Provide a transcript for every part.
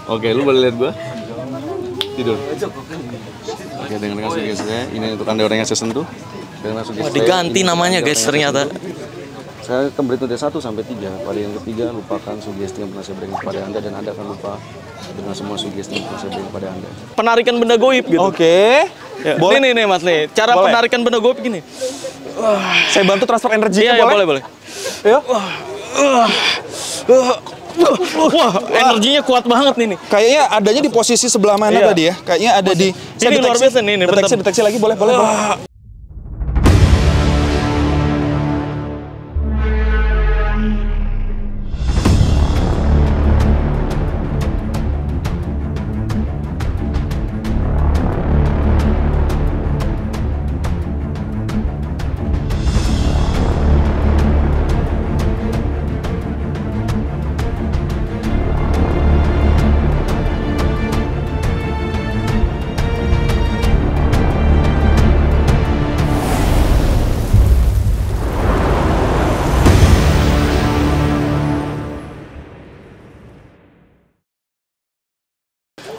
Oke, lu boleh lihat gua. Tidur. Oke, dengarkan sugestinya. Ini untuk Anda orang yang saya sentuh. Wah, diganti namanya guys ternyata. Saya akan berhitung dari 1 sampai 3. Pada yang ketiga, lupakan sugesti yang pernah saya berikan kepada Anda dan Anda akan lupa dengan semua sugesti yang pernah saya berikan kepada Anda. Penarikan benda goib gitu. Oke. Ya. Boleh. Nih Mas nih. Cara Boleh. penarikan benda goib gini. Saya bantu transfer energinya, Iya, boleh? boleh. Ya. Wah, energinya kuat banget nih. Kayaknya adanya di posisi sebelah mana Iya. tadi ya? Kayaknya ada di... Ini luar biasa nih, Deteksi lagi, boleh.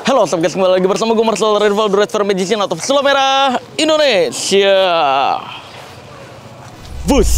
Halo, sobat guys, kembali lagi bersama gue Marcel Rival The Red Fire Magician atau Pesulap Merah Indonesia. Bus.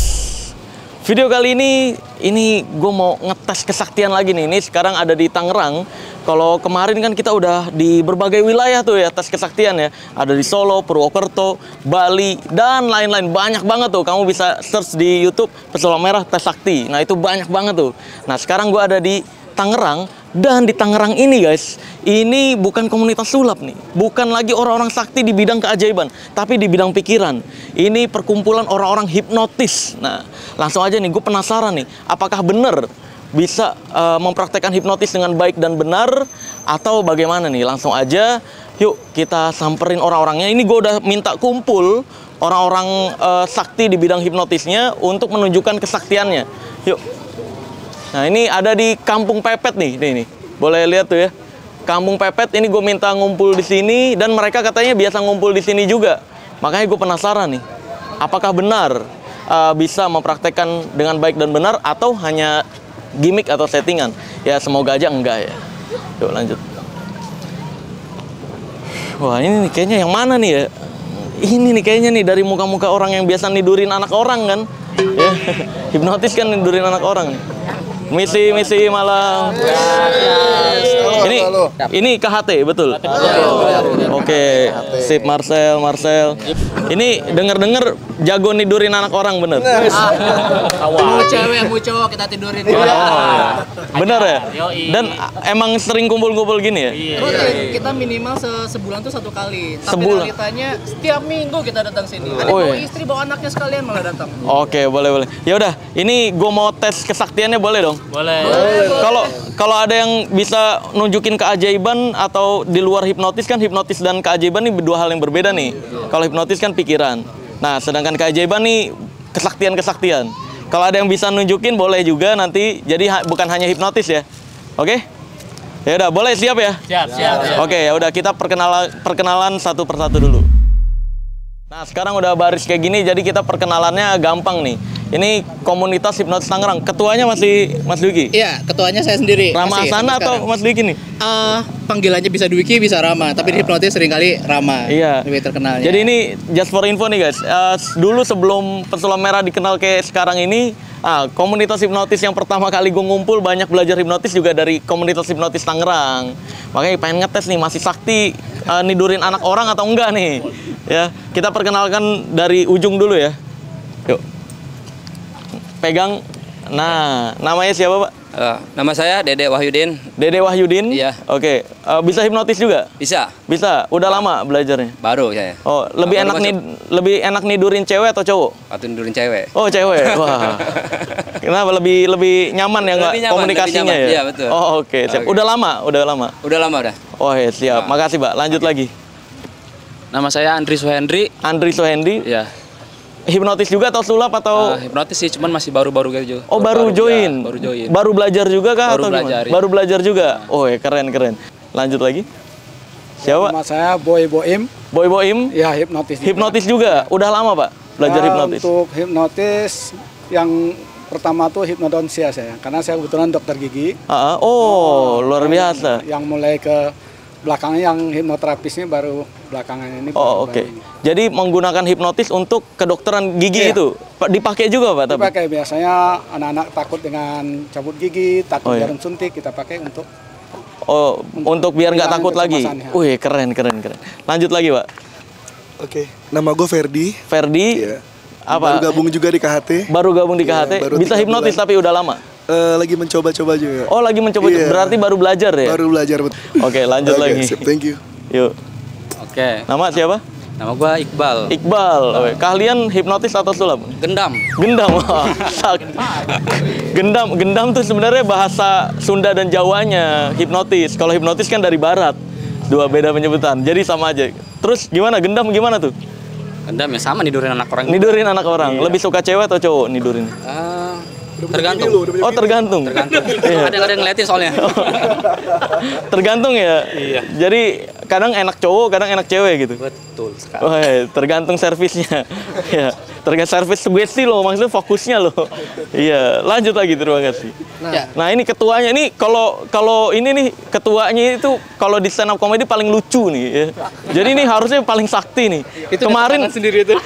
Video kali ini gue mau ngetes kesaktian lagi nih. Ini sekarang ada di Tangerang. Kalau kemarin kan kita udah di berbagai wilayah tuh ya tes kesaktian ya. Ada di Solo, Purwokerto, Bali, dan lain-lain. Banyak banget tuh. Kamu bisa search di YouTube Pesulap Merah Tes Sakti. Nah itu banyak banget tuh. Nah sekarang gue ada di Tangerang. Dan di Tangerang ini guys, ini bukan komunitas sulap nih. Bukan lagi orang-orang sakti di bidang keajaiban, tapi di bidang pikiran. Ini perkumpulan orang-orang hipnotis. Nah, langsung aja nih, gue penasaran nih, apakah benar bisa mempraktekkan hipnotis dengan baik dan benar, atau bagaimana nih? Langsung aja, yuk kita samperin orang-orangnya. Ini gue udah minta kumpul orang-orang sakti di bidang hipnotisnya untuk menunjukkan kesaktiannya. Yuk. Nah ini ada di Kampung Pepet nih. Boleh lihat tuh ya. Kampung Pepet ini gue minta ngumpul di sini dan mereka katanya biasa ngumpul di sini juga. Makanya gue penasaran nih, apakah benar bisa mempraktekkan dengan baik dan benar atau hanya gimmick atau settingan? Ya semoga aja enggak ya. Yuk lanjut. Wah ini nih, kayaknya yang mana nih ya? Ini nih kayaknya nih dari muka-muka orang yang biasa nidurin anak orang kan? Ya, hipnotis kan nidurin anak orang nih. Misi malam. Ini KHT betul. Oke, sip Marcel. Ini dengar jago nidurin anak orang bener. Mau cewek mau cowok kita tidurin. Bener ya? Dan emang sering kumpul-kumpul gini ya? Rutin, kita minimal sebulan tuh 1 kali. Tapi Sebulan? realitanya setiap minggu kita datang sini. Ada bawa istri, bawa anaknya sekalian malah datang. Oke, boleh. Ya udah, ini gue mau tes kesaktiannya boleh dong? Boleh. Kalau ada yang bisa nunjukin keajaiban atau di luar hipnotis kan hipnotis dan keajaiban ini dua hal yang berbeda nih. Kalau hipnotis kan pikiran. Nah, sedangkan keajaiban nih kesaktian. Kalau ada yang bisa nunjukin boleh juga nanti. Jadi bukan hanya hipnotis ya. Oke? Ya udah, boleh siap ya? Siap. Oke, ya udah kita perkenalan satu persatu dulu. Nah, sekarang udah baris kayak gini jadi kita perkenalannya gampang nih. Ini komunitas hipnotis Tangerang. Ketuanya masih Mas Dwiki? Iya, ketuanya saya sendiri. Rama Asana atau Mas Dwiki nih? Panggilannya bisa Dwiki, bisa Rama. Tapi di hipnotis seringkali Rama. Iya. Lebih terkenalnya. Jadi ini just for info nih guys. Dulu sebelum Pesulap Merah dikenal kayak sekarang ini, komunitas hipnotis yang pertama kali gue ngumpul banyak belajar hipnotis juga dari komunitas hipnotis Tangerang. Makanya pengen ngetes nih masih sakti nidurin anak orang atau enggak nih. Ya, kita perkenalkan dari ujung dulu ya. Yuk. Pegang. Nah, namanya siapa, Pak? Nama saya Dede Wahyudin. Dede Wahyudin? Iya. Oke. Bisa hipnotis juga? Bisa. Bisa. Udah lama belajarnya? Baru saya. Oh, lebih enak nidurin cewek atau cowok? Atau nidurin cewek. Oh, cewek. Wah. Kenapa lebih nyaman ya nggak komunikasinya ya? Iya, betul. Oh, oke. Siap. Udah lama. Udah lama udah. Oh, ya, siap. Makasih, Pak. Lanjut lagi. Nama saya Andri Suhendri. Andri Suhendi. Ya. Hipnotis juga atau sulap atau? Hipnotis sih, cuman masih baru-baru gitu. Oh, baru join. Ya, baru join. Baru belajar juga kah Baru atau belajar, gimana? ya. Baru belajar juga. Oh, ya, keren. Lanjut lagi. Siapa? Nama saya Boy Boim. Boy Boim. Ya, hipnotis. Hipnotis juga. Udah lama, Pak, belajar hipnotis? Untuk hipnotis yang pertama tuh hipnodontia saya, karena saya kebetulan dokter gigi. Oh, luar biasa. Yang mulai ke belakangnya, yang hipnoterapisnya baru belakangan ini. Oh, oke. Jadi menggunakan hipnotis untuk kedokteran gigi itu dipakai juga, Pak? Tapi dipakai biasanya anak-anak takut dengan cabut gigi, takut jarum suntik, kita pakai untuk untuk biar nggak takut lagi. Wih, keren. Lanjut lagi, Pak. Oke, nama gue Ferdi. Ferdi. Iya. Apa? Baru gabung juga di KHT. Baru gabung di KHT. Bisa hipnotis tapi udah lama. Lagi mencoba-coba juga. Oh, lagi mencoba. Berarti baru belajar ya? Baru belajar, betul. Oke, lanjut lagi. Sip, thank you. Yuk. Oke. Nama siapa? Nama gua Iqbal. Iqbal. Oke. Kalian hipnotis atau sulap? Gendam. Gendam. Gendam tuh sebenarnya bahasa Sunda dan Jawanya hipnotis. Kalau hipnotis kan dari barat. Dua beda penyebutan. Jadi sama aja. Terus gimana? Gendam gimana tuh? Gendam ya sama nidurin anak orang. Nidurin anak orang. Lebih suka cewek atau cowok nidurin? Tergantung. Oh, tergantung. Kadang-kadang ngeliatin soalnya. Tergantung ya. Iya. Jadi kadang enak cowok, kadang enak cewek gitu. Betul sekali. Oh, tergantung servisnya. Ya, tergantung servis sugesti loh, maksudnya fokusnya loh. Iya, lanjut lagi, terima kasih. Nah, ini ketuanya ini kalau ini nih ketuanya itu kalau di stand up comedy paling lucu nih ya. Jadi ini harusnya paling sakti nih. Itu kemarin sendiri itu.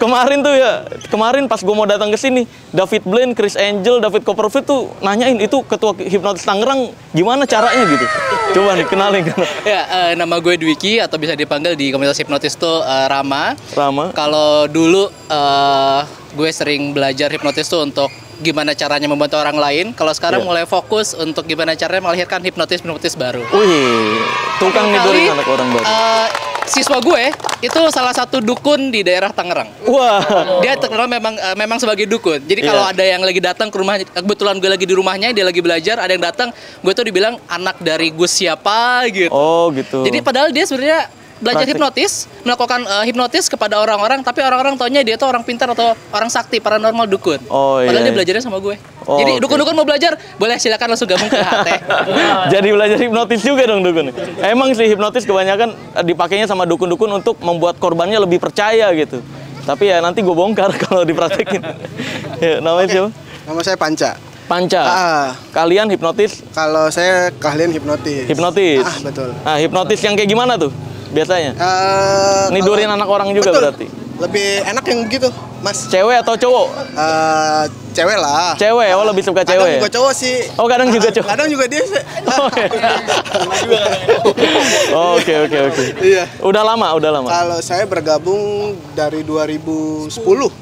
Kemarin pas gue mau datang ke sini, David Blaine, Chris Angel, David Copperfield tuh nanyain itu ketua hipnotis Tangerang gimana caranya gitu. Coba nih kenalin. Ya, nama gue Dwiki atau bisa dipanggil di komunitas hipnotis tuh Rama. Rama. Kalau dulu gue sering belajar hipnotis tuh untuk gimana caranya membantu orang lain. Kalau sekarang mulai fokus untuk gimana caranya melahirkan hipnotis baru. Wih, tukang nidurin anak orang baru. Siswa gue itu salah satu dukun di daerah Tangerang. Wah. Dia terkenal memang sebagai dukun. Jadi kalau ada yang lagi datang ke rumah, kebetulan gue lagi di rumahnya, dia lagi belajar, ada yang datang, gue tuh dibilang anak dari Gus siapa gitu. Oh, gitu. Jadi padahal dia sebenarnya belajar hipnotis, melakukan hipnotis kepada orang-orang, tapi orang-orang taunya dia tuh orang pintar atau orang sakti, paranormal dukun. Oh, padahal iya. dia belajarnya sama gue. Oh, jadi dukun-dukun mau belajar, boleh silakan langsung gabung ke HT. Jadi belajar hipnotis juga dong dukun. Emang sih hipnotis kebanyakan dipakainya sama dukun-dukun untuk membuat korbannya lebih percaya gitu. Tapi ya nanti gue bongkar kalau dipraktekin. Ya, namanya siapa? Nama saya Panca. Panca. Kalian hipnotis? Kalau saya kalian hipnotis. Hipnotis. Betul. Nah, hipnotis yang kayak gimana tuh biasanya? Nidurin anak orang juga betul. berarti. Lebih enak yang begitu, Mas. Cewek atau cowok? Cewek lah. Cewek, lebih suka cewek. Kadang juga cowok sih. Oh, kadang juga cowok. Kadang juga dia. Oke. Iya. Udah lama. Kalau saya bergabung dari 2010.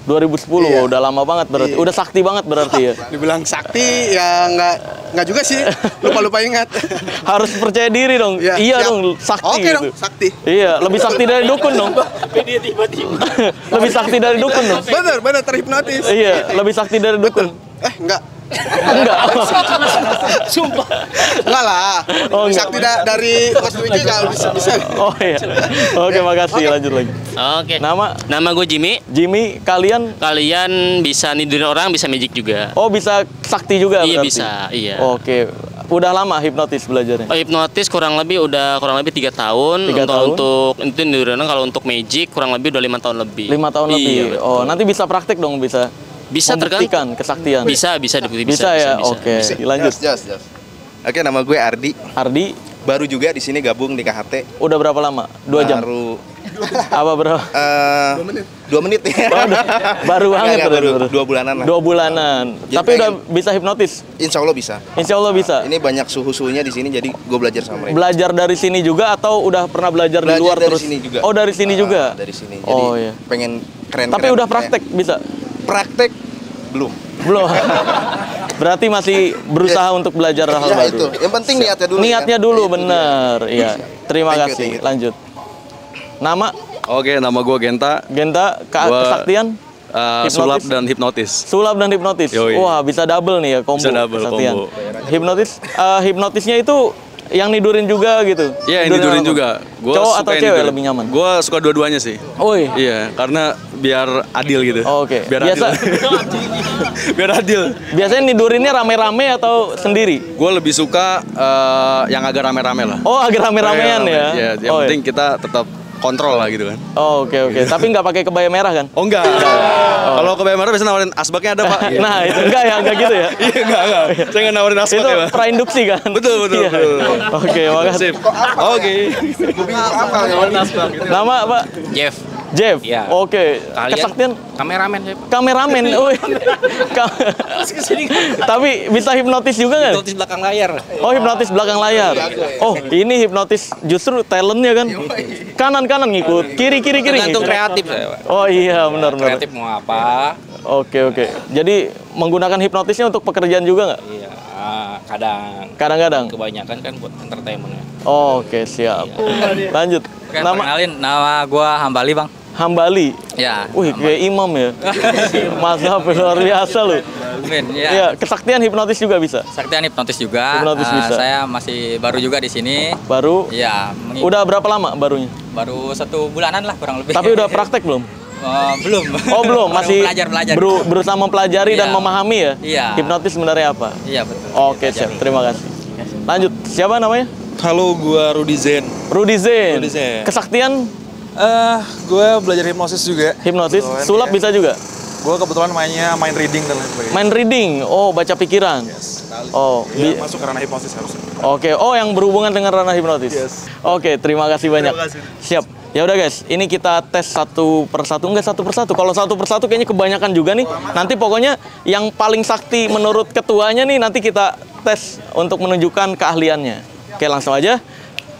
2010, Iya. udah lama banget berarti. Iya. Udah sakti banget berarti ya. Dibilang sakti ya nggak juga sih. Lupa ingat. Harus percaya diri dong. Ya, iya siap. dong, sakti Oke gitu. dong, sakti. Iya, lebih sakti dari dukun dong. Dia tiba-tiba. Lebih sakti dari dukun dong. Bener terhipnotis. Iya, lebih sakti dari dukun. Enggak. Enggak. Sumpah. Enggak lah. Oh, enggak. Sakti dari Mas Wiki kalau bisa. Oh iya. Oke, makasih. Lanjut lagi. Oke. Nama gue Jimmy. Jimmy, kalian Bisa nidurin orang, bisa magic juga. Oh, bisa sakti juga Iya, berarti? bisa. Iya. Oke. Udah lama hipnotis belajarnya? Hipnotis kurang lebih 3 tahun. 3 tahun. Untuk itu nidurin orang, kalau untuk magic kurang lebih udah 5 tahun lebih. 5 tahun lebih. Iya, betul. Oh, nanti bisa praktek dong, bisa tergantung. kesaktian. Bisa ya. Oke. Lanjut. Jas. Oke, nama gue Ardi. Ardi, Baru juga di sini gabung di KHT. udah berapa lama? 2 jam. Baru Apa berapa? 2 menit ya. Baru banget Enggak, berarti. baru 2 bulanan lah. 2 bulanan. Jadi Tapi udah bisa hipnotis. Insya Allah bisa. Insya Allah bisa. Ini banyak suhu-suhunya di sini, jadi gue belajar sama mereka. Belajar dari sini juga atau udah pernah belajar di luar dari terus? sini juga. Oh, dari sini juga. Dari sini. Jadi Oh, iya. pengen keren. Tapi udah praktek bisa? Praktek belum. Berarti masih berusaha untuk belajar hal baru. Itu. Yang penting niatnya dulu. Niatnya dulu, bener. Iya. Terima Thank you, kasih. thank you. Lanjut. Nama? Oke, nama gue Genta. Genta, Gua, kesaktian? Sulap dan hipnotis. Sulap dan hipnotis. Yoi. Wah, bisa double nih ya, combo. Bisa double kesaktian. combo. Hipnotisnya itu yang nidurin juga gitu. Iya, yang nidurin juga. Cowok atau cewek lebih nyaman? Gue suka dua-duanya sih. Oh iya, karena biar adil gitu. Oh, oke. Biar Biasa. adil. Biar adil. Biasanya nidurinnya rame-rame atau sendiri? Gue lebih suka yang agak rame-rame lah. Oh, agak rame-ramean ya. Iya, yang penting kita tetap kontrol lah gitu kan. Oh, oke. Tapi nggak pakai kebaya merah kan? Oh enggak. Kalau kebaya merah biasanya nawarin asbaknya ada Pak. Nah itu enggak gitu ya? Iya enggak. Saya nggak nawarin asbak Itu ya Pak. prainduksi kan? Betul. Oke, makasih. Oke. Nama Pak? Jeff. Iya. Oke. Kalian Kesaktian kameramen saya. kameramen. Tapi bisa hipnotis juga nggak? Hipnotis belakang layar. Oh, hipnotis belakang layar. Oh, ini hipnotis justru talentnya kan. Kanan ngikut, kiri. Tergantung ngikut. kreatif saya, Pak. Oh iya, benar. Kreatif mau apa? Oke. Jadi menggunakan hipnotisnya untuk pekerjaan juga nggak? Iya, kadang. Kadang-kadang. Kebanyakan kan buat entertainment ya. Oke, siap. Lanjut. Oke, kenalin, nama gua Hambali, Bang. Hambali. Ya. Wih, kayak imam ya. Mazhab luar biasa loh. Ya. Iya, kesaktian hipnotis juga bisa. Kesaktian hipnotis juga. Hipnotis bisa. Saya masih baru juga di sini. Baru? Iya. Udah berapa lama barunya? Baru 1 bulanan lah kurang lebih. Tapi udah praktek belum? Belum. Oh, belum. Masih belajar. Berusaha mempelajari dan Iya. memahami ya? Iya. Hipnotis sebenarnya apa? Iya, betul. Oke, siap. Terima kasih. Lanjut. Siapa namanya? Halo, gua Rudy Zen. Rudy Zen. Rudy Zen. Kesaktian? Gue belajar hipnosis juga. Hipnosis? Sulap bisa juga? Gue kebetulan main reading dan lain sebagainya. Main reading? Oh, baca pikiran? Oh, Iya, masuk ke ranah hipnosis harusnya. Oke, oh yang berhubungan dengan ranah hipnotis. Yes. Oke, terima kasih banyak. Terima kasih. Siap. Ya udah guys, ini kita tes satu persatu. Kalau satu persatu kayaknya kebanyakan juga nih. Nanti pokoknya yang paling sakti menurut ketuanya nih nanti kita tes untuk menunjukkan keahliannya. Oke, langsung aja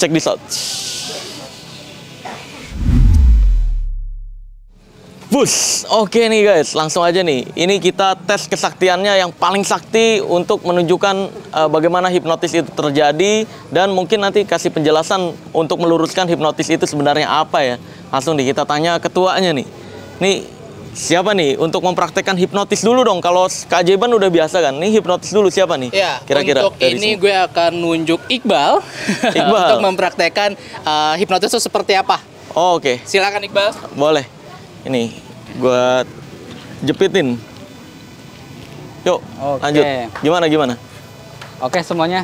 cek this out. Bus, oke nih guys, langsung aja nih. Ini kita tes kesaktiannya yang paling sakti untuk menunjukkan bagaimana hipnotis itu terjadi dan mungkin nanti kasih penjelasan untuk meluruskan hipnotis itu sebenarnya apa ya. Langsung nih kita tanya ketuanya nih. Nih siapa nih untuk mempraktekkan hipnotis dulu dong? Kalau keajaiban udah biasa kan? Nih hipnotis dulu siapa nih? Ya, kira-kira untuk ini gue akan nunjuk Iqbal, untuk mempraktekkan hipnotis itu seperti apa. Oh, oke. Silakan Iqbal. Boleh. Ini gua jepitin. Yuk, lanjut. Gimana? Oke, semuanya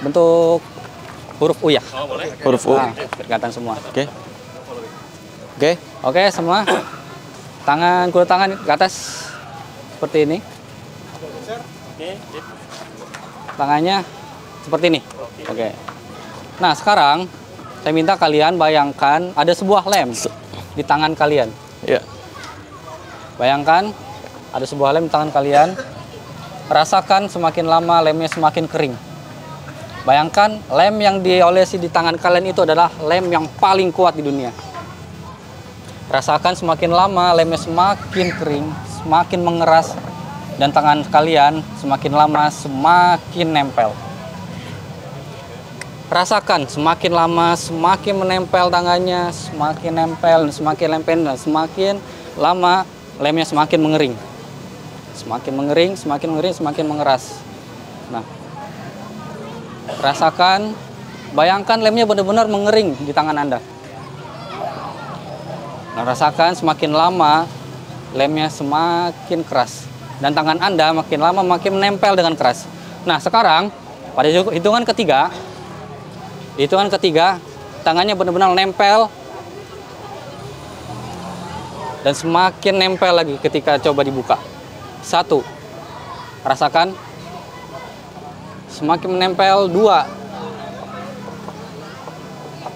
bentuk huruf U ya. Oh, boleh. Huruf U. Kelihatan semua. Oke. Oke, semua. Kedua tangan ke atas seperti ini. Tangannya seperti ini. Oke. Nah, sekarang saya minta kalian bayangkan ada sebuah lem di tangan kalian. Ya. Bayangkan ada sebuah lem di tangan kalian. Rasakan semakin lama lemnya semakin kering. Bayangkan lem yang diolesi di tangan kalian itu adalah lem yang paling kuat di dunia. Rasakan semakin lama lemnya semakin kering, semakin mengeras, dan tangan kalian semakin lama semakin nempel. Rasakan semakin lama semakin menempel tangannya, semakin nempel, semakin lama lemnya semakin mengering. Semakin mengering, semakin mengeras. Nah, rasakan, bayangkan lemnya benar-benar mengering di tangan Anda. Nah, rasakan semakin lama lemnya semakin keras dan tangan Anda makin lama makin menempel dengan keras. Nah, sekarang pada hitungan ketiga, tangannya benar-benar nempel dan semakin nempel lagi ketika coba dibuka. 1, rasakan, semakin menempel. 2,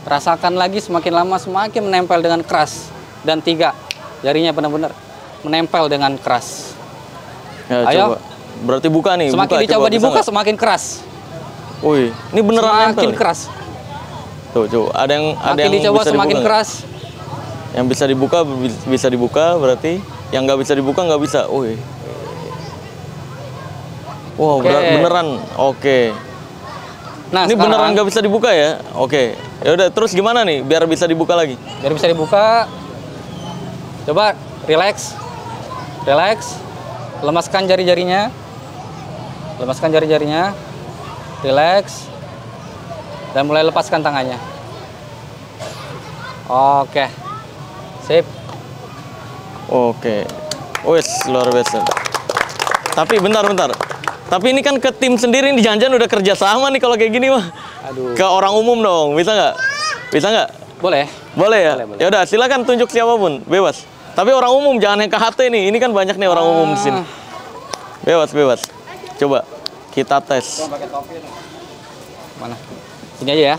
rasakan lagi semakin lama semakin menempel dengan keras. Dan 3, jarinya benar-benar menempel dengan keras. Ya, ayo, coba. Berarti buka nih. Semakin dicoba dibuka semakin keras. Wih, ini beneran semakin nempel. Keras. Tuh, ada yang dicoba bisa semakin dibuka keras. Yang bisa dibuka berarti, yang nggak bisa dibuka nggak bisa. Wih. Wow, beneran. Oke. Nah, ini beneran nggak bisa dibuka ya? Oke. Ya udah, terus gimana nih biar bisa dibuka lagi? Biar bisa dibuka, coba relax. Lemaskan jari-jarinya. Relax. Dan mulai lepaskan tangannya. Oke. Sip. Oke. Wes, luar biasa. Tapi bentar. Tapi ini kan ke tim sendiri nih, jangan-jangan udah kerja sama nih kalau kayak gini mah. Aduh. Ke orang umum dong, bisa nggak? Boleh. Boleh ya? Boleh. Ya udah, silakan tunjuk siapapun, bebas. Tapi orang umum jangan yang KHT nih. Ini kan banyak nih orang umum di sini. Bebas. Coba kita tes. Mana? Sini aja ya.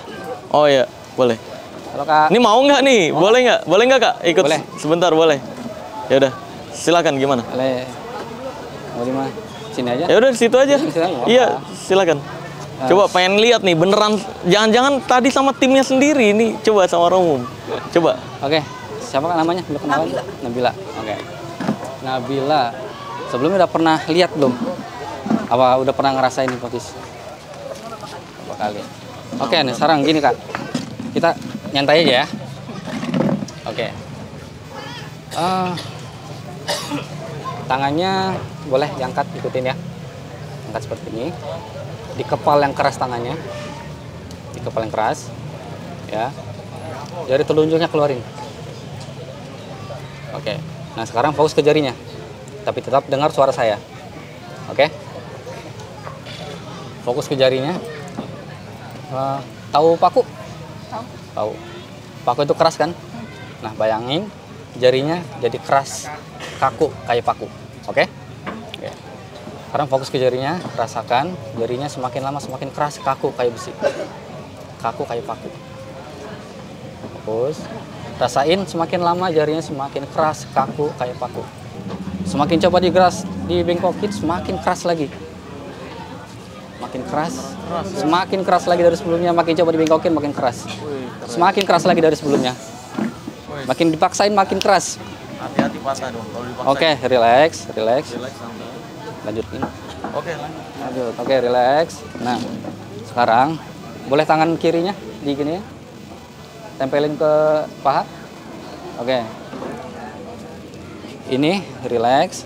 Oh iya, boleh. Halo Kak. Ini mau nggak nih? Boleh nggak? Boleh nggak Kak? Ikut Boleh. sebentar, boleh. Ya udah, silakan gimana? Boleh. Mau di mana? Sini aja. Ya udah di situ aja. Sini aja, Iya, silakan. Coba pengen lihat nih beneran, jangan-jangan tadi sama timnya sendiri ini, coba sama orang umum. Coba. Oke. Siapa Kak namanya? Belum kenalan? Nabila. Oke. Nabila. Sebelumnya udah pernah lihat belum? Apa udah pernah ngerasain hipnotis? Berapa kali? Oke, nih sekarang gini Kak. Kita nyantai aja ya. Oke. Tangannya boleh diangkat, ikutin ya. Angkat seperti ini. Dikepal yang keras tangannya. Dikepal yang keras. Ya. Jari telunjuknya keluarin. Oke. Nah, sekarang fokus ke jarinya. Tapi tetap dengar suara saya. Oke. Fokus ke jarinya. Tahu paku? Tahu. Paku itu keras kan? Nah, bayangin jarinya jadi keras, kaku kayak paku. Oke? Oke. Sekarang fokus ke jarinya, rasakan jarinya semakin lama semakin keras, kaku kayak besi. Kaku kayak paku. Fokus. Rasain semakin lama jarinya semakin keras, kaku kayak paku. Semakin coba dibengkokin, semakin keras lagi. Makin keras, semakin keras lagi dari sebelumnya. Makin coba dibengkokin, makin keras. Semakin keras lagi dari sebelumnya. Makin dipaksain, makin keras. Hati-hati patah dong kalau dipaksain. Oke, relax. Lanjutin. Oke, lanjut. Oke, relax. Nah, sekarang boleh tangan kirinya di gini ya. Tempelin ke paha. Oke. Ini relax.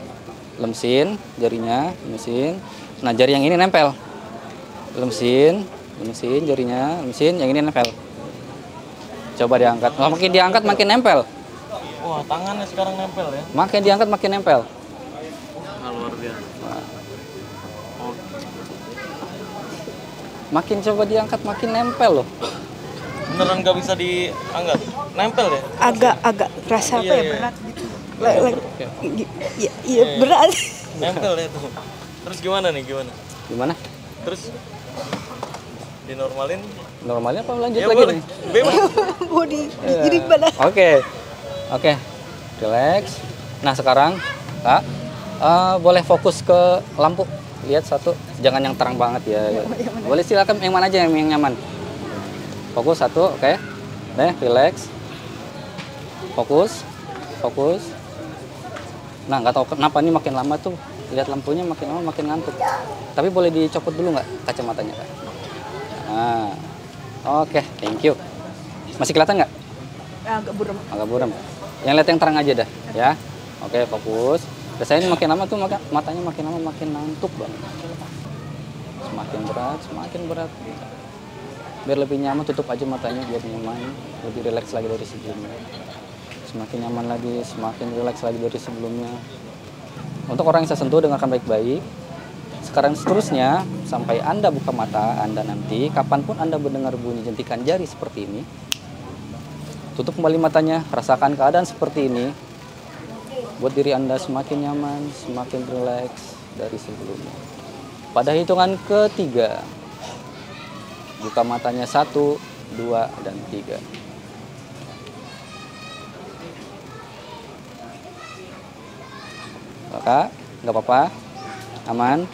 Lemsin jarinya, lemsin. Nah, jari yang ini nempel. Lemsin jarinya, lemsin, yang ini nempel. Coba diangkat. Oh, makin diangkat makin nempel. Wah, tangannya sekarang nempel ya. Makin diangkat makin nempel. Luar biasa. Makin coba diangkat makin nempel loh. Beneran nggak bisa diangkat? Nempel ya? Agak rasa apa ya, berat gitu. Iya, berat. Nempel ya tuh. Terus gimana nih, gimana? Terus dinormalin? Normalnya apa lanjut Ya, lagi boleh. nih? Mau jadi mana? Oke. Relax. Nah, sekarang Kak, boleh fokus ke lampu. Lihat satu, jangan yang terang banget ya. Boleh silakan yang mana aja yang nyaman. Fokus satu, oke. Relax. Fokus. Nah, nggak tahu kenapa nih makin lama tuh lihat lampunya makin lama makin ngantuk. Tapi boleh dicopot dulu nggak kacamatanya, Kak? Nah, oke, thank you. Masih kelihatan nggak? Agak buram. Yang lihat yang terang aja dah, ya. Oke, fokus. Rasain makin lama tuh matanya makin lama makin ngantuk banget. Semakin berat. Biar lebih nyaman tutup aja matanya biar nyaman, lebih rileks lagi dari sebelumnya. Semakin nyaman lagi, semakin rileks lagi dari sebelumnya. Untuk orang yang saya sentuh, dengarkan baik-baik. Sekarang seterusnya, sampai Anda buka mata Anda nanti, kapanpun Anda mendengar bunyi jentikan jari seperti ini, tutup kembali matanya, rasakan keadaan seperti ini. Buat diri Anda semakin nyaman, semakin rileks dari sebelumnya. Pada hitungan ketiga, buka matanya 1, 2, dan 3. Kak, nggak apa-apa, aman.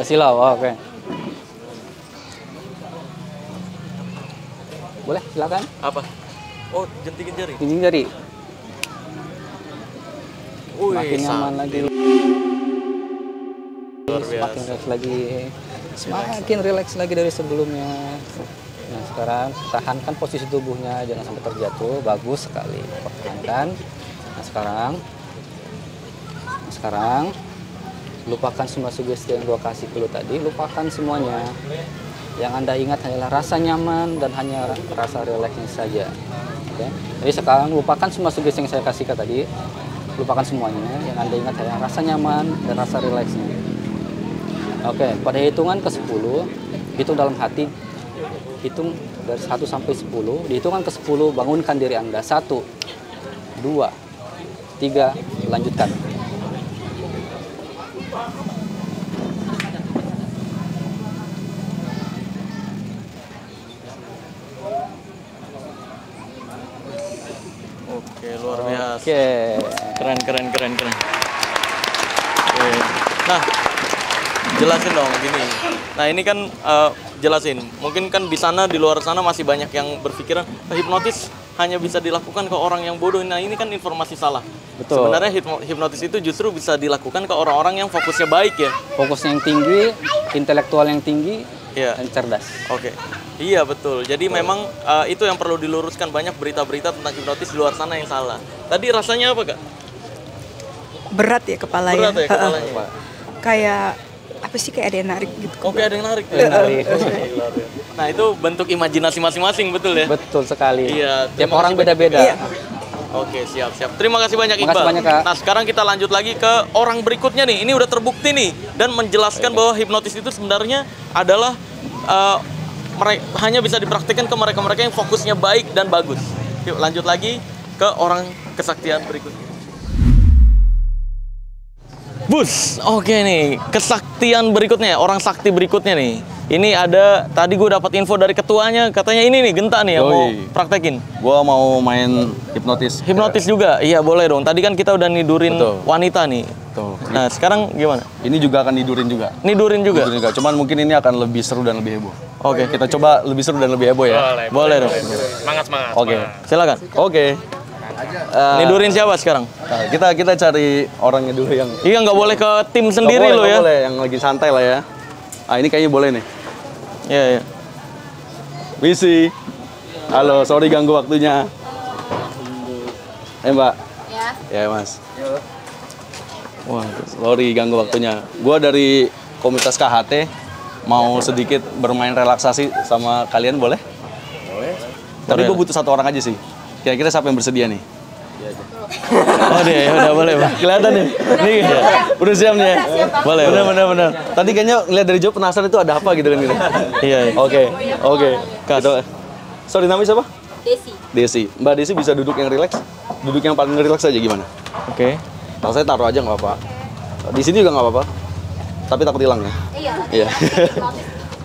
Silau, oke. Boleh, silakan. Apa? Oh, jentikin jari. Jenting jari. Makin nyaman lagi. Luar biasa. Semakin rileks lagi. Semakin rileks lagi dari sebelumnya. Nah, sekarang tahankan posisi tubuhnya, jangan sampai terjatuh. Bagus sekali. Pertahankan. Nah, sekarang lupakan semua sugesti yang gua kasih dulu tadi. Lupakan semuanya. Yang Anda ingat hanyalah rasa nyaman dan hanya rasa rileksnya saja. Oke. Jadi sekarang lupakan semua sugesti yang saya kasihkan tadi. Lupakan semuanya. Yang Anda ingat hanyalah rasa nyaman dan rasa rileksnya. Oke, pada hitungan ke-10, hitung dalam hati hitung dari 1 sampai 10, dihitungan ke 10 bangunkan diri Anda. 1, 2, 3, lanjutkan. Oke, luar biasa. Oke. Keren. Oke. Nah, jelasin dong gini. Nah, ini kan jelasin. Mungkin kan di sana, di luar sana masih banyak yang berpikiran hipnotis hanya bisa dilakukan ke orang yang bodoh. Nah, ini kan informasi salah. Betul. Sebenarnya hipnotis itu justru bisa dilakukan ke orang-orang yang fokusnya baik ya. Fokusnya yang tinggi, intelektual yang tinggi, dan cerdas. Oke. Iya, betul. Jadi memang itu yang perlu diluruskan. Banyak berita-berita tentang hipnotis di luar sana yang salah. Tadi rasanya apa, Kak? Berat ya kepalanya. Berat ya kepalanya. Kayak apa sih, kayak ada yang narik gitu. Oke, ada yang narik. Nah, itu bentuk imajinasi masing-masing, betul ya? Betul sekali. Iya. Tiap orang beda-beda. Iya. Oke, siap. Terima kasih banyak, Iqbal. Makasih banyak, Kak. Nah, sekarang kita lanjut lagi ke orang berikutnya nih. Ini udah terbukti nih dan menjelaskan bahwa hipnotis itu sebenarnya adalah hanya bisa dipraktikkan ke mereka-mereka yang fokusnya baik dan bagus. Yuk, lanjut lagi ke orang kesaktian berikutnya. Bus, oke nih, kesaktian berikutnya, orang sakti berikutnya nih. Ini ada, tadi gue dapat info dari ketuanya, katanya ini nih, Genta nih yang mau praktekin. Gue mau main hipnotis. Hipnotis juga? Iya, boleh dong. Tadi kan kita udah nidurin wanita nih. Betul. Nah, sekarang gimana? Ini juga akan nidurin juga. Nidurin juga? Nidurin juga, cuman mungkin ini akan lebih seru dan lebih heboh. Oke. Kita coba lebih seru dan lebih heboh ya? Boleh dong. Semangat. Oke. Silakan. Oke. Nidurin siapa sekarang? Nah, kita cari orangnya dulu yang... Iya, nggak boleh ke tim sendiri lo ya? Nggak boleh, yang lagi santai lah ya. Ah, ini kayaknya boleh nih. Iya. Misi. Halo, sorry ganggu waktunya. Mbak. Ya, Mas. Wah, sorry ganggu waktunya. Gua dari komunitas KHT mau sedikit bermain relaksasi sama kalian, boleh? Boleh. Tapi gue butuh satu orang aja sih. Kira-kira siapa yang bersedia nih? Oh dia, ya udah boleh, Bang. Kelihatan nih. Nih, udah siap nih ya? Boleh. Benar. Tadi kayaknya ngeliat dari jauh penasaran itu ada apa gitu kan gitu. Iya. Oke. Sorry, namanya siapa? Desi. Mbak Desi bisa duduk yang rileks? Duduk yang paling rileks aja gimana? Oke. Kalau saya taruh aja nggak apa-apa. Di sini juga nggak apa-apa. Tapi takut hilang ya? Iya.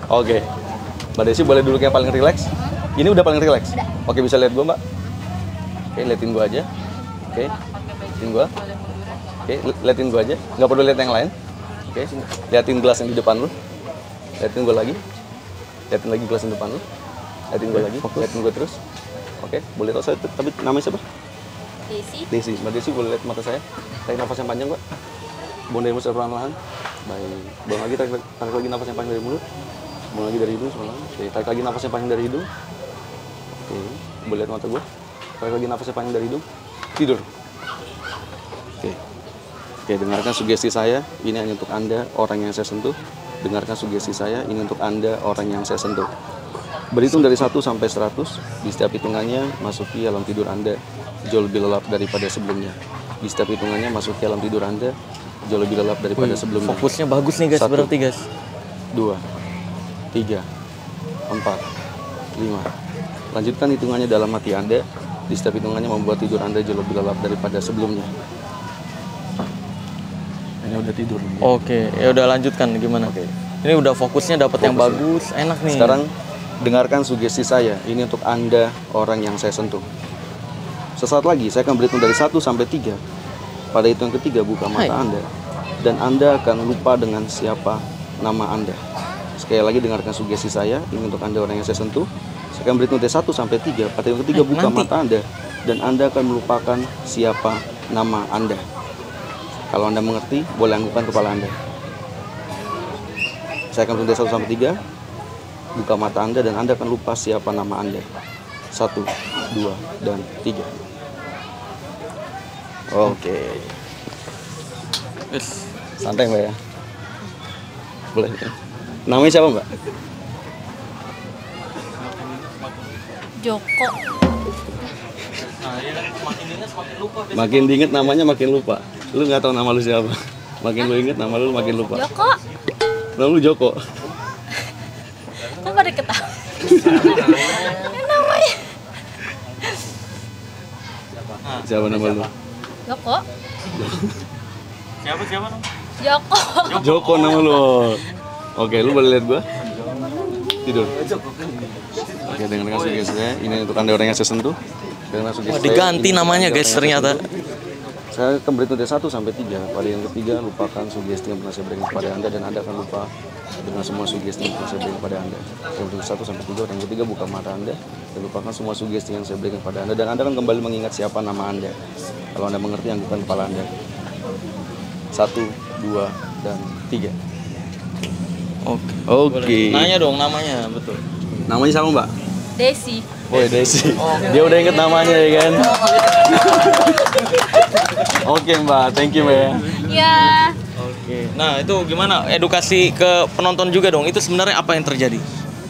Oke. Mbak Desi boleh duduk yang paling rileks? Ini udah paling rileks? Oke, bisa lihat gua, Mbak? Oke, liatin gua aja. Oke, liatin gua. Oke, liatin gua aja. Nggak perlu lihat yang lain. Oke, liatin gelas yang di depan lu. Liatin gua lagi. Liatin lagi gelas yang di depan lu. Liatin gua lagi. Liatin gua terus. Oke, boleh tahu saya, tapi namanya siapa? Desi. Mbak Desi boleh lihat mata saya. Tarik nafas yang panjang, Mbak. Buang dari mulut perlahan-lahan. Baik. Buang lagi, tarik lagi nafas yang panjang dari mulut. Buang lagi dari hidung, perlahan. Oke, tarik lagi nafas yang panjang dari hidung. Oke, boleh lihat mata gua. Tarik lagi nafas yang panjang dari hidung. Tidur. Oke, dengarkan sugesti saya. Ini hanya untuk Anda, orang yang saya sentuh. Dengarkan sugesti saya. Ini untuk Anda, orang yang saya sentuh. Berhitung dari 1 sampai 100. Di setiap hitungannya, masuki alam tidur Anda jauh lebih lelap daripada sebelumnya. Di setiap hitungannya, masuki alam tidur Anda jauh lebih lelap daripada sebelumnya. Fokusnya bagus nih, guys. 1, berarti, guys. 2, 3, 4, 5. Lanjutkan hitungannya dalam hati Anda. Di setiap hitungannya membuat tidur Anda jauh lebih lelap daripada sebelumnya. Ini udah tidur. Oke, ya udah lanjutkan gimana? Oke. Ini udah fokusnya dapat yang bagus, enak nih. Sekarang dengarkan sugesti saya. Ini untuk Anda, orang yang saya sentuh. Sesaat lagi saya akan berhitung dari 1 sampai 3. Pada hitungan ketiga buka mata Anda dan Anda akan lupa dengan siapa nama Anda. Sekali lagi dengarkan sugesti saya. Ini untuk Anda, orang yang saya sentuh. Saya akan berhitung dari 1 sampai 3. Pada hitungan ketiga buka mata Anda dan Anda akan melupakan siapa nama Anda. Kalau Anda mengerti, boleh anggukkan kepala Anda. Saya akan berhitung dari 1 sampai 3. Buka mata Anda dan Anda akan lupa siapa nama Anda. 1, 2, dan 3. Oke. Santai, Mbak ya. Boleh. Namanya siapa, Mbak? Joko. Makin diinget namanya makin lupa. Lu nggak tahu nama lu siapa. Makin lu inget nama lu makin lupa. Joko. Nama lu Joko. Kan pada ketawa. Namanya. Siapa nama lu? Joko. Siapa nama? Joko. Joko nama lu. Oke, lu boleh lihat gua? Tidur. Oke, dengarkan sugestinya. Ini untuk Anda orang yang saya sentuh. Diganti namanya guys ternyata. Saya akan beri note 1 sampai 3. Pada yang ketiga, lupakan sugesti yang pernah saya berikan kepada Anda dan Anda akan lupa dengan semua sugesti yang pernah saya berikan kepada Anda. Saya beri 1 sampai 3. Yang ketiga, buka mata Anda dan lupakan semua sugesti yang saya berikan kepada Anda dan Anda akan kembali mengingat siapa nama Anda. Kalau Anda mengerti, yang bukan kepala Anda. 1, 2, dan 3. Oke. Nanya dong namanya, betul. Namanya siapa, Mbak? Desi. Woi, Desi. Dia udah inget namanya ya kan? Oke, Mbak. Thank you, Mbak ya. Ya. Oke. Nah, itu gimana edukasi ke penonton juga dong? Itu sebenarnya apa yang terjadi?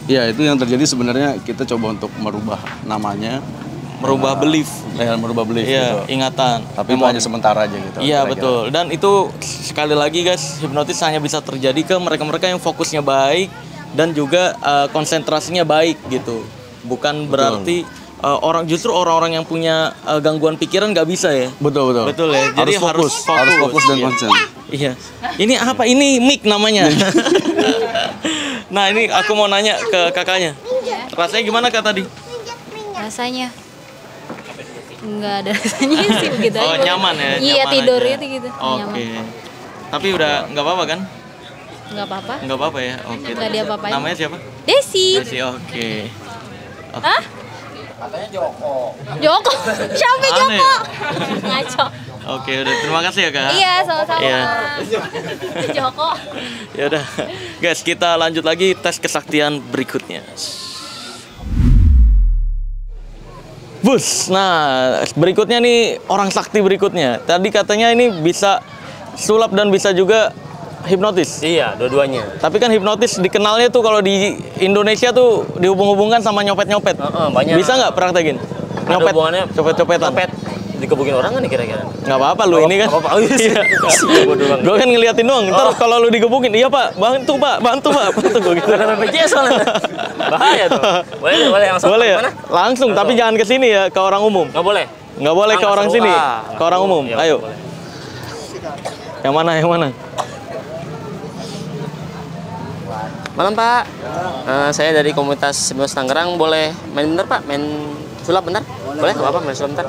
Ya, itu yang terjadi sebenarnya kita coba untuk merubah namanya, merubah belief. Ya, merubah belief Iya, gitu. ingatan. Tapi itu hanya sementara aja gitu. Iya, kira-kira. betul. Dan itu sekali lagi guys, hipnotis hanya bisa terjadi ke mereka-mereka yang fokusnya baik dan juga konsentrasinya baik gitu. Bukan berarti orang-orang yang punya gangguan pikiran nggak bisa ya. Betul. Betul ya. Jadi harus fokus dan konsen. Iya. Ini apa? Ini mic namanya. Nah, ini aku mau nanya ke kakaknya. Rasanya gimana Kak tadi? Rasanya nggak ada rasanya sih begitu Oh, aja. nyaman ya? Iya, Nyaman tidur aja. itu gitu. Oke. Nyaman. Tapi udah nggak apa-apa kan? Nggak apa-apa. Nggak apa-apa ya? Oke. Nggak diapa-apain. Namanya siapa? Desi. Desi, oke. Hah? Katanya Joko. Joko. Siapa Aneh. Joko? Ngaco. Oke, udah terima kasih ya Kak. Iya, sama-sama. Iya. Joko. Ya udah. Guys, kita lanjut lagi tes kesaktian berikutnya. Bus. Nah, berikutnya nih orang sakti berikutnya. Tadi katanya ini bisa sulap dan bisa juga hipnotis. Iya, dua-duanya. Tapi kan hipnotis dikenalnya tuh kalau di Indonesia tuh dihubung-hubungkan sama nyopet-nyopet. Banyak. Bisa nggak praktekin? Nyopet, hubungannya copet-copetan. Nyopet. Dikebukin orang kan kira-kira. Nggak apa-apa lu ini kan. Nggak apa-apa. Iya. Gue kan ngeliatin doang. Ntar kalau lu digebukin, iya Pak, bantu Pak, bantu gue gitu. Ada BPJS soalnya. Bahaya tuh. Boleh langsung. Boleh ya? Mana? Langsung, tapi jangan ke sini ya, ke orang umum. Nggak boleh. Nggak boleh ke orang sini, ke orang umum. Ya, Ayo. boleh. Yang mana? Malam Pak. Saya dari komunitas hipnosis Tangerang. Boleh main bentar Pak? Main sulap bentar? Boleh? Nggak apa-apa main sulap bentar.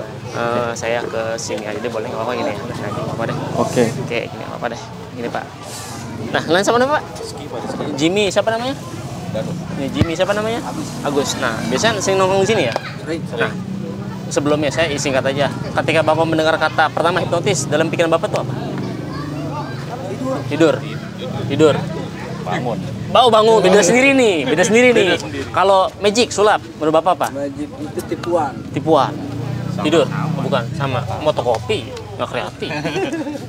Saya ke sini aja deh, boleh? Nggak apa-apa gini ya? Nah, nggak apa-apa deh. Oke. Oke, gini nggak apa-apa deh. Gini Pak. Nah, kalian siapa namanya Pak? Jimmy, siapa namanya? Ini Jimmy, siapa namanya? Agus. Nah, biasanya sering nongkrong di sini ya? Nah, sebelumnya saya singkat aja. Ketika Bapak mendengar kata pertama hipnotis, dalam pikiran Bapak tuh apa? Tidur. Bangun, beda sendiri nih. Kalau magic, sulap, menurut Bapak apa? Magic itu Tipuan. Tidur, bukan, sama fotokopi, nggak kreatif.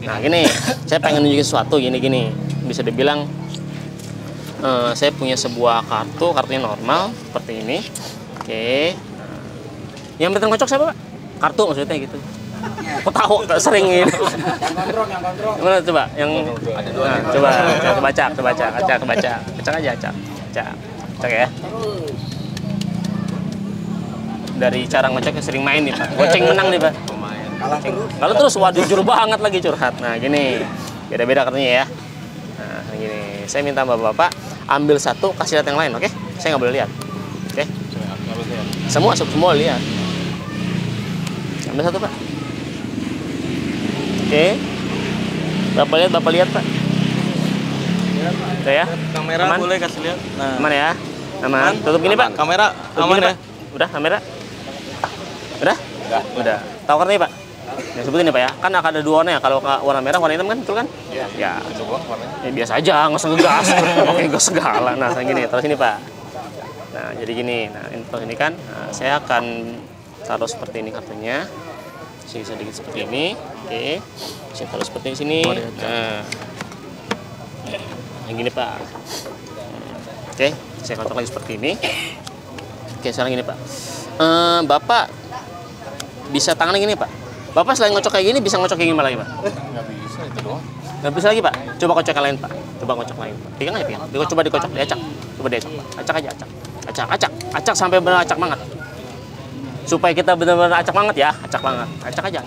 Nah gini, saya pengen nunjukin sesuatu gini. Bisa dibilang saya punya sebuah kartunya normal seperti ini. Oke. Yang betul ngocok siapa Pak? Kartu maksudnya gitu. Aku tahu sering ini. Yang mana coba? Yang nah, coba baca. Acak ya. Dari cara ngocoknya sering main nih Pak. Goceng menang nih Pak. Kalau terus waduh jujur banget lagi curhat. Nah gini, beda-beda kartunya ya. Nah gini, saya minta bapak-bapak ambil satu, kasih lihat yang lain, oke? Saya nggak boleh lihat, oke? Semua lihat. Ambil satu Pak. Oke. Bapak lihat Pak. Udah ya? Kamera aman? Boleh kasih lihat. Nah. Aman ya? Aman. Tutup gini Pak. Kamera Tutup aman gini, ya? Pak. Udah kamera? Udah. Tahu kartunya Pak? Ya sebutin ya Pak ya. Kan ada dua warna ya. Kalau warna merah, warna hitam kan, betul kan? Iya. Ya biasa aja, nggak usah ngegas. Oke, gas segala. Nah, kayak gini. Terus ini Pak. Nah, jadi gini. Nah, ini kan saya akan taruh seperti ini kartunya. Sedikit seperti ini. Oke. Saya taruh seperti di sini. Nah. Yang gini Pak. Oke, saya kotak lagi seperti ini. Oke, sekarang gini Pak. Bapak bisa tangannya gini Pak. Bapak selain ngocok kayak gini, bisa ngocok kayak gini lagi Pak? Nggak bisa, itu doang. Nggak bisa lagi Pak? Coba kocok yang lain Pak. Coba ngocok lain Pak. Pegang aja, pegang. Coba dikocok, diacak. Coba diacak Pak. Acak aja, acak. acak sampai benar acak banget. Supaya kita benar-benar acak banget ya, acak banget. Acak aja.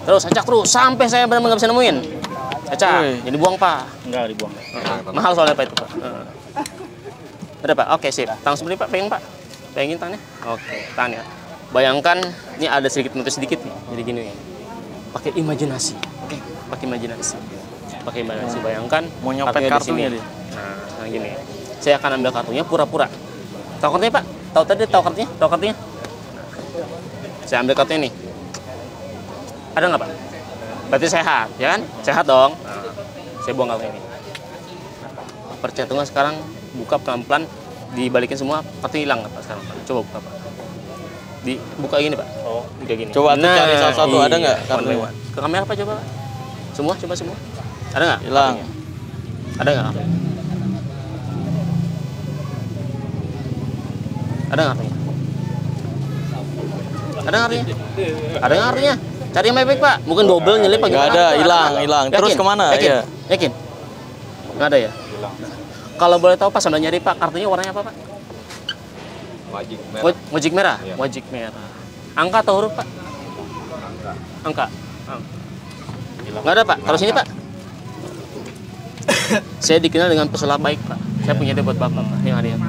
Terus acak terus sampai saya benar-benar nggak bisa nemuin. Acak, jadi buang Pak. Enggak dibuang. Mahal soalnya Pak itu Pak. Udah Pak, oke sip. Tangan seperti Pak, pengen Pak. Pengen tangannya? Oke, tahan ya. Bayangkan, ini ada sedikit nih, jadi gini. Pakai imajinasi, oke? Pakai imajinasi. Bayangkan. Mau nyopet kartunya dia. Nah, gini. Saya akan ambil kartunya pura-pura. Tahu kartunya Pak? Tahu kartunya? Saya ambil kartunya nih. Ada nggak Pak? Berarti sehat, ya kan? Sehat dong. Nah, saya buang kartu ini. Perhitungan sekarang buka pelan-pelan, dibalikin semua, kartu hilang nggak Pak sekarang Pak? Coba buka Pak. Dibuka gini Pak. Oh, kayak gini. Coba cari salah satu, ada nggak kartunya? Ke kamera Pak coba Pak. Coba semua. Ada nggak? Hilang. Ada nggak? Ada nggak artinya? Ada nggak artinya? Cari yang baik-baik Pak. Mungkin double nyelip apa gimana? Nggak ada, hilang. Terus kemana? Yakin? Nggak ada ya? Kalau boleh tahu Pak, sambil nyari Pak, kartunya warnanya apa Pak? Wajik merah. Wajik merah. Angka atau huruf Pak? Angka. Nggak ada Pak. Taruh sini Pak. Saya dikenal dengan pesulap baik Pak. Saya punya dia buat Bapak Pak. Yang hadiah.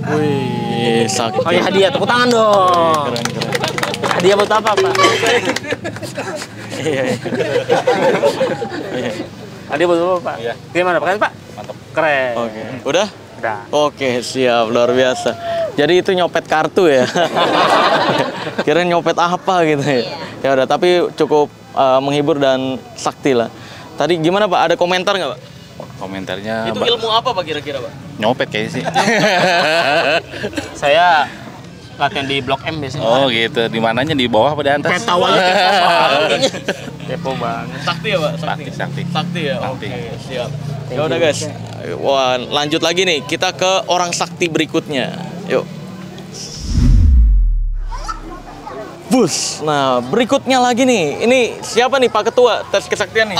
Wih, sakit. Oh ya hadiah, tepuk tangan dong. Keren. Hadiah buat apa Pak? Iya. Hadiah buat apa Pak? Iya. Gimana Pak? Pak? Mantap. Keren. Oke. Udah? Udah. Oke, siap. Luar biasa. Jadi itu nyopet kartu ya? Kirain nyopet apa gitu ya? Ya udah, tapi cukup menghibur dan sakti lah. Tadi gimana Pak? Ada komentar nggak Pak? Komentarnya Itu ilmu apa Pak kira-kira Pak? nyopet kayaknya sih. Saya latihan di Blok M biasanya. Oh gitu. Di mananya, di bawah apa di atas? Tahu aja kepo banget. Sakti ya Pak? Sakti ya? Oke, siap. Ya udah guys. Wah, lanjut lagi nih. Kita ke orang sakti berikutnya. Yuk. Bus. Nah, berikutnya lagi nih. Ini siapa nih Pak Ketua tes kesaktian nih?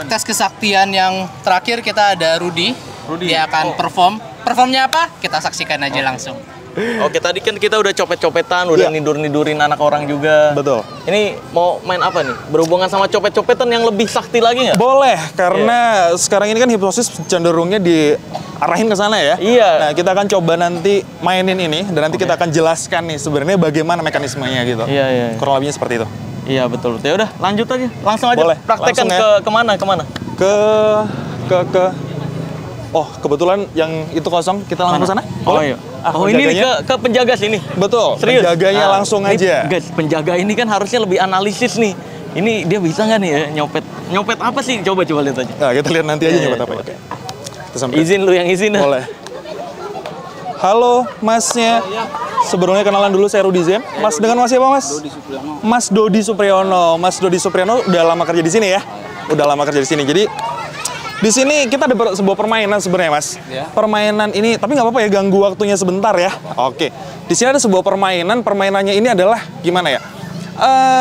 Tes kesaktian yang terakhir kita ada Rudy. Dia akan perform. Performnya apa? Kita saksikan aja langsung. Oke, tadi kan kita udah copet-copetan, udah nidur-nidurin anak orang juga. Betul. Ini mau main apa nih? Berhubungan sama copet-copetan yang lebih sakti lagi nggak? Boleh, karena sekarang ini kan hipnosis cenderungnya diarahin ke sana ya. Iya. Nah, kita akan coba nanti mainin ini, dan nanti kita akan jelaskan nih sebenarnya bagaimana mekanismenya gitu. Iya. Kurang lebihnya seperti itu. Iya, betul. Ya udah, lanjut aja. Langsung aja. Boleh, praktekkan langsung ya. kemana? Ke Oh, kebetulan yang itu kosong, kita langsung ke sana? Oh iya. Ini ke penjaga sini. Betul. Serius? Penjaganya langsung aja. Guys, penjaga ini kan harusnya lebih analisis nih. Ini dia bisa nggak nih ya nyopet? Nyopet apa sih? Coba lihat aja. Nah, kita lihat nanti aja nyopet apa ya. Izin lu yang izin. Boleh. Halo, Masnya. Sebelumnya kenalan dulu, saya Rudy Zen. Mas, dengan Mas siapa, Mas? Mas Dodi Supriyono. Mas Dodi Supriyono udah lama kerja di sini ya? Udah lama kerja di sini. Jadi di sini kita ada sebuah permainan sebenarnya, Mas. Ya. Permainan ini, tapi nggak apa-apa ya, ganggu waktunya sebentar ya. Oke. Di sini ada sebuah permainan. Permainannya ini adalah gimana ya?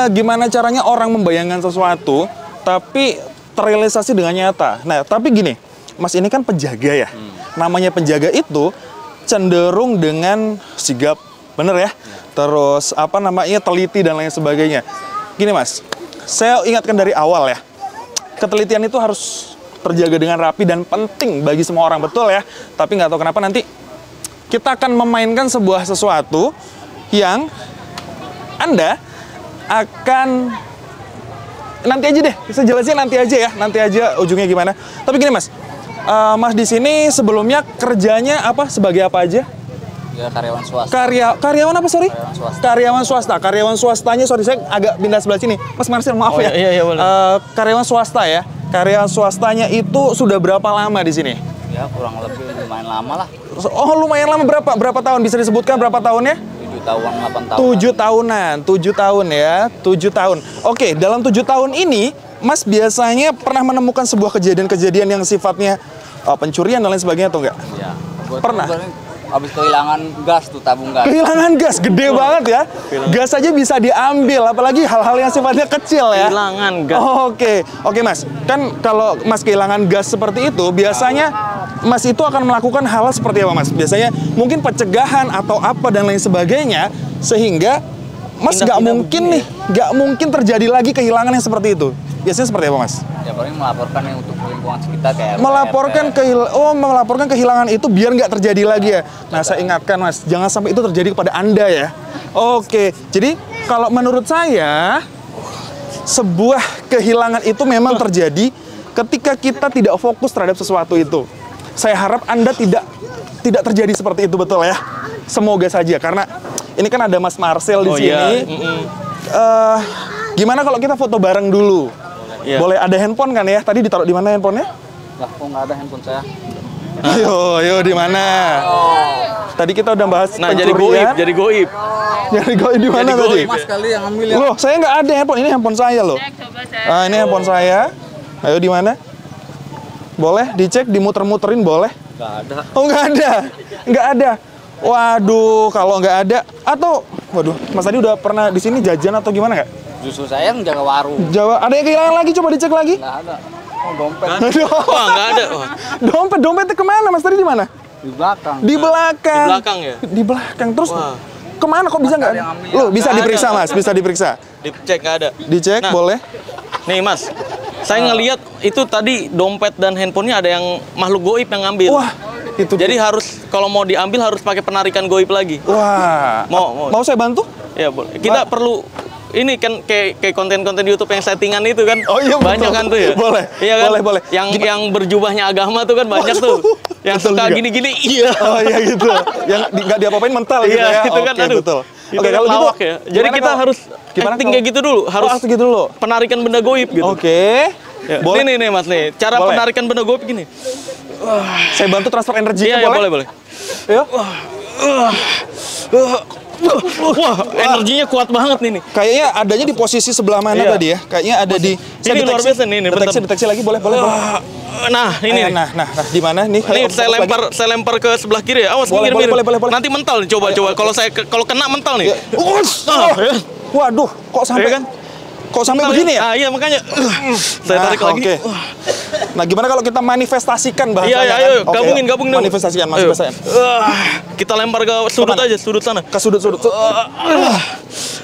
Gimana caranya orang membayangkan sesuatu, tapi terrealisasi dengan nyata. Nah, tapi gini, Mas ini kan penjaga ya. Namanya penjaga itu cenderung dengan sigap, bener ya? Terus apa namanya, teliti dan lain sebagainya. Gini Mas, saya ingatkan dari awal ya. Ketelitian itu harus terjaga dengan rapi dan penting bagi semua orang, betul ya. Tapi nggak tahu kenapa nanti kita akan memainkan sebuah sesuatu yang Anda akan nanti aja deh, bisa jelasin nanti aja ya, nanti aja ujungnya gimana. Tapi gini Mas, Mas di sini sebelumnya kerjanya apa, sebagai apa aja? Ya, karyawan swasta. Karyawan apa, sorry? Karyawan swasta. Karyawan swasta. Karyawan swastanya, sorry saya agak pindah sebelah sini. Mas Marcel, maaf ya. Iya, boleh. Karyawan swasta ya. Karyawan swastanya itu sudah berapa lama di sini? Ya, kurang lebih lumayan lama lah. Oh, lumayan lama. Berapa tahun? Bisa disebutkan berapa tahunnya? 7 tahun, 8 tahun. 7 tahunan. 7 tahun ya. 7 tahun. Oke, dalam 7 tahun ini, Mas biasanya pernah menemukan sebuah kejadian-kejadian yang sifatnya pencurian dan lain sebagainya atau enggak? Iya. Pernah? Habis kehilangan gas tuh, tabung gas. Kehilangan gas, gede banget ya. Gas aja bisa diambil, apalagi hal-hal yang sifatnya kecil ya. Kehilangan gas. Oke, Mas. Kan kalau Mas kehilangan gas seperti itu, biasanya Mas itu akan melakukan hal seperti apa, Mas? Biasanya mungkin pencegahan atau apa dan lain sebagainya, sehingga Mas nggak mungkin terjadi lagi kehilangan yang seperti itu. Biasanya seperti apa, Mas? Ya paling melaporkan yang untuk lingkungan sekitar kayak melaporkan kehilangan itu biar nggak terjadi lagi ya. Nah, saya ingatkan, Mas, jangan sampai itu terjadi kepada Anda ya. Oke, jadi kalau menurut saya sebuah kehilangan itu memang terjadi ketika kita tidak fokus terhadap sesuatu itu. Saya harap Anda tidak terjadi seperti itu, betul ya? Semoga saja, karena ini kan ada Mas Marcel di sini. Gimana kalau kita foto bareng dulu? Boleh, ada handphone kan ya? Tadi ditaruh di mana handphonenya? Lah, kok nggak ada handphone saya? Ayo, di mana? Tadi kita udah bahas jadi goib. Jadi goib di mana tadi? Mas kali yang ambil ya. Loh, saya nggak ada handphone. Ini handphone saya loh. Ah, ini handphone saya. Ayo, di mana? Boleh dicek, dimuter-muterin boleh? Nggak ada. Oh, nggak ada. Waduh, kalau nggak ada atau Mas tadi udah pernah di sini jajan atau gimana nggak? Justru saya yang jaga warung. Ada yang kehilangan lagi, coba dicek lagi. Nggak ada. Oh, dompet. Wah, nggak ada. Dompetnya kemana, Mas? Tadi di mana? Di belakang. Di belakang. Di belakang ya? Di belakang. Terus kemana kok bisa nggak? Loh, bisa diperiksa, Mas. Bisa diperiksa. Dicek, nggak ada. Dicek, boleh. Nih, Mas. Saya ngelihat itu tadi dompet dan handphonenya ada yang makhluk goib yang ngambil. Wah, itu. Jadi harus kalau mau diambil harus pakai penarikan goib lagi. Wah. Mau saya bantu? Ya, boleh. Kita perlu ini kan kayak konten-konten YouTube yang settingan itu kan. Oh iya, banyak kan tuh ya. Boleh. Iya kan? Boleh. Yang berjubahnya agama tuh kan banyak tuh. Yang suka gini-gini. Iya. Oh iya gitu. Yang nggak diapa-apain mental gitu ya. Iya, itu kan aduh. Betul. Oke, kalau gitu ya. Jadi kita harus acting kayak gitu dulu. Harus gitu dulu. Penarikan benda goib gitu. Oke. Ya. Nih Mas nih. Cara penarikan benda goib gini. Saya bantu transfer energinya, iya, boleh? Boleh. Ayo. Wah, energinya kuat banget nih. Kayaknya adanya di posisi sebelah mana tadi ya? Kayaknya ada di. Ini luar biasa nih. Deteksi lagi, boleh. Nah, ini. Nah, di mana nih? Ini saya lempar ke sebelah kiri ya. Awas, boleh. Nanti mental nih, coba. Kalau kena mental nih. Waduh, kok sampai kan? Kok sampai begini ya? Iya, makanya saya tarik lagi. Oke. Nah, gimana kalau kita manifestasikan bahasanya? Iya, ayo, gabungin. Manifestasikan. Kita lempar ke sudut aja, sudut sana. Ke sudut.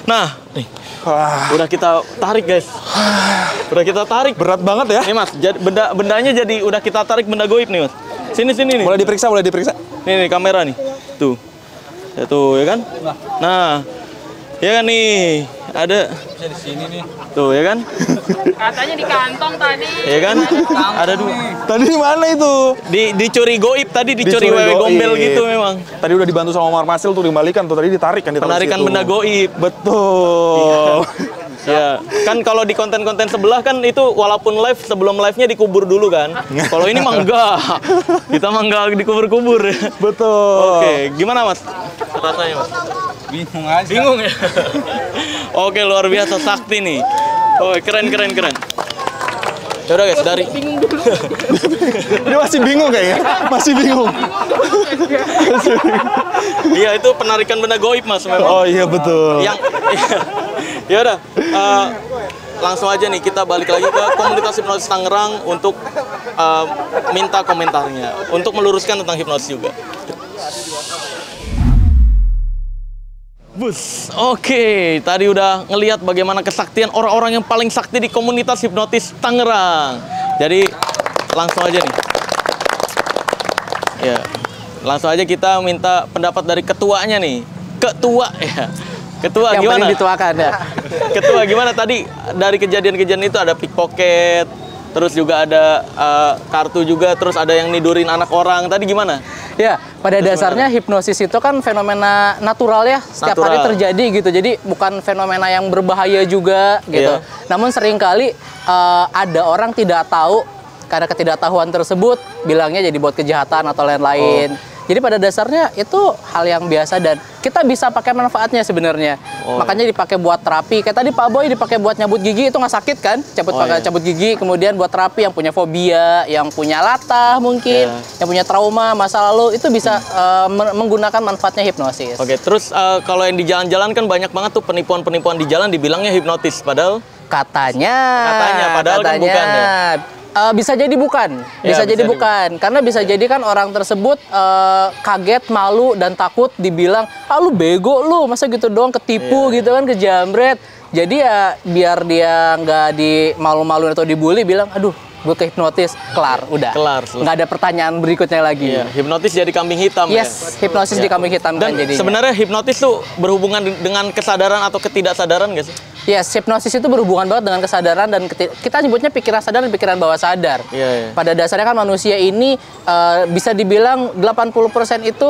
Nah, nih. Udah kita tarik, guys. Berat banget ya? Nih, Mas, bendanya jadi udah kita tarik benda goib nih, Mas. Sini nih. Boleh diperiksa. Nih, kamera nih. Tuh. Ya kan? Nah. Ya kan nih, ada bisa di sini nih. Tuh ya kan? Katanya di kantong tadi. Ya kan? Ada dua. Tadi di mana itu? Dicuri goib tadi, dicuri wewe gombel gitu memang. Tadi udah dibantu sama Mar Marcel tuh dikembalikan tuh, tadi ditarik kan, penarikan benda goib. Betul. Ya, kan kalau di konten-konten sebelah kan itu walaupun live, sebelum live-nya dikubur dulu kan. Kalau ini mah enggak. Kita mah enggak dikubur-kubur. Betul. Oke, gimana Mas? Rasanya Mas? Bingung aja. Bingung ya? Oke, luar biasa sakti nih. Oh, keren. Ya udah guys, dari bingung dulu. Dia masih bingung kayaknya. Masih bingung. Iya, itu penarikan benda goib Mas memang. Oh iya betul. Ya udah, langsung aja nih kita balik lagi ke komunitas hipnosis Tangerang untuk minta komentarnya, untuk meluruskan tentang hipnosis juga. Bus, oke. Tadi udah ngelihat bagaimana kesaktian orang-orang yang paling sakti di komunitas hipnotis Tangerang. Jadi langsung aja nih. Ya, langsung aja kita minta pendapat dari ketuanya nih. Ketua ya. Ketua yang gimana? paling dituakan ya. Ketua gimana tadi dari kejadian-kejadian itu ada pickpocket, terus juga ada kartu juga, terus ada yang nidurin anak orang. Tadi gimana? Ya, pada dasarnya hipnosis itu kan fenomena natural ya, setiap hari terjadi gitu. Jadi bukan fenomena yang berbahaya juga gitu. Namun seringkali ada orang tidak tahu, karena ketidaktahuan tersebut bilangnya jadi buat kejahatan atau lain-lain. Jadi pada dasarnya itu hal yang biasa dan kita bisa pakai manfaatnya sebenarnya. Makanya dipakai buat terapi. Kayak tadi Pak Boy dipakai buat nyabut gigi, itu nggak sakit kan? Cabut gigi, kemudian buat terapi yang punya fobia, yang punya latah mungkin, yang punya trauma masa lalu, itu bisa menggunakan manfaatnya hipnosis. Oke, terus kalau yang di jalan-jalan kan banyak banget tuh penipuan-penipuan di jalan dibilangnya hipnotis, padahal katanya padahal kan bukan ya. Bisa jadi bukan, bisa jadi bukan, karena bisa jadi kan orang tersebut kaget, malu dan takut dibilang, ah lu bego lu, masa gitu doang ketipu gitu kan, kejamret. Jadi ya biar dia nggak dimalu-maluin atau dibully, bilang, aduh gue kehipnotis, kelar, udah. Kelar, nggak ada pertanyaan berikutnya lagi. Iya, hipnotis jadi kambing hitam. Yes, hipnosis di kambing hitam kan jadinya. Sebenarnya hipnotis tuh berhubungan dengan kesadaran atau ketidaksadaran nggak sih? Yes, hipnosis itu berhubungan banget dengan kesadaran dan kita nyebutnya pikiran sadar dan pikiran bawah sadar. Pada dasarnya kan manusia ini bisa dibilang 80% itu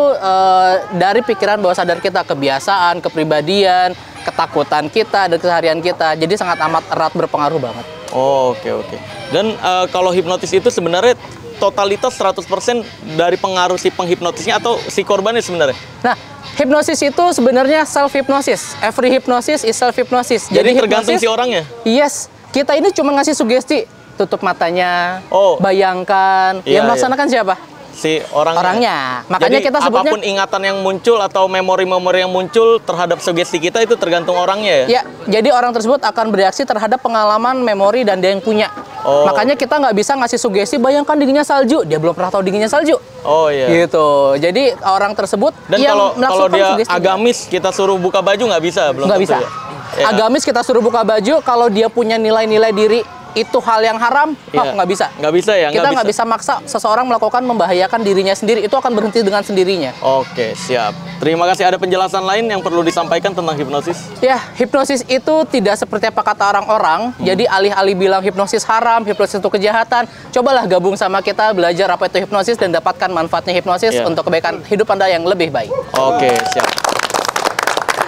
dari pikiran bawah sadar kita, kebiasaan, kepribadian, ketakutan kita dan keseharian kita. Jadi sangat amat erat berpengaruh banget. Oh, oke. Dan kalau hipnotis itu sebenarnya totalitas 100% dari pengaruh si penghipnotisnya atau si korbannya sebenarnya? Nah, hipnosis itu sebenarnya self-hypnosis. Every hypnosis is self-hypnosis. Jadi tergantung si orangnya? Yes. Kita ini cuma ngasih sugesti. Tutup matanya, bayangkan. Yang melaksanakan siapa? Si orangnya. Makanya jadi, kita sebutnya apapun ingatan yang muncul atau memori-memori yang muncul terhadap sugesti kita itu tergantung orangnya ya? Ya, jadi orang tersebut akan bereaksi terhadap pengalaman, memori, dan dia yang punya. Makanya kita nggak bisa ngasih sugesti, bayangkan dinginnya salju. Dia belum pernah tahu dinginnya salju. Oh iya. Gitu. Jadi orang tersebut dan yang kalau dia sugesti agamis, kita suruh buka baju nggak bisa? Belum nggak bisa. Ya? Agamis kita suruh buka baju, kalau dia punya nilai-nilai diri itu hal yang haram, nggak bisa. Nggak bisa ya? Kita nggak bisa maksa seseorang melakukan membahayakan dirinya sendiri. Itu akan berhenti dengan sendirinya. Oke, siap. Terima kasih. Ada penjelasan lain yang perlu disampaikan tentang hipnosis? Ya, hipnosis itu tidak seperti apa kata orang-orang. Jadi alih-alih bilang hipnosis haram, hipnosis itu kejahatan, cobalah gabung sama kita, belajar apa itu hipnosis dan dapatkan manfaatnya hipnosis untuk kebaikan hidup Anda yang lebih baik. Oke, siap.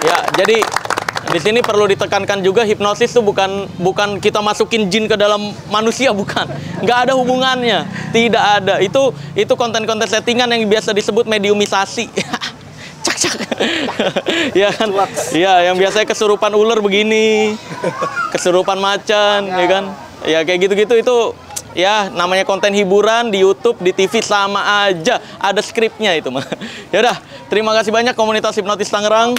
Ya, jadi di sini perlu ditekankan juga hipnosis itu bukan kita masukin jin ke dalam manusia, bukan. Nggak ada hubungannya, tidak ada. Itu konten-konten settingan yang biasa disebut mediumisasi. Cak. Ya kan? Iya, yang biasanya kesurupan ular begini, kesurupan macan, ya kan? Ya kayak gitu-gitu itu. Ya, namanya konten hiburan di YouTube, di TV sama aja. Ada skripnya itu mah. Ya udah, terima kasih banyak komunitas hipnotis Tangerang.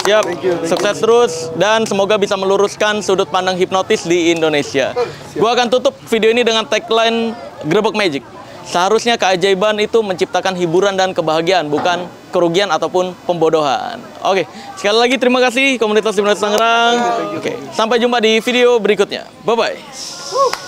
Siap, sukses terus dan semoga bisa meluruskan sudut pandang hipnotis di Indonesia. Gua akan tutup video ini dengan tagline Grebek Magic. Seharusnya keajaiban itu menciptakan hiburan dan kebahagiaan, bukan kerugian ataupun pembodohan. Oke, sekali lagi terima kasih komunitas hipnotis Tangerang. Oke, sampai jumpa di video berikutnya. Bye-bye.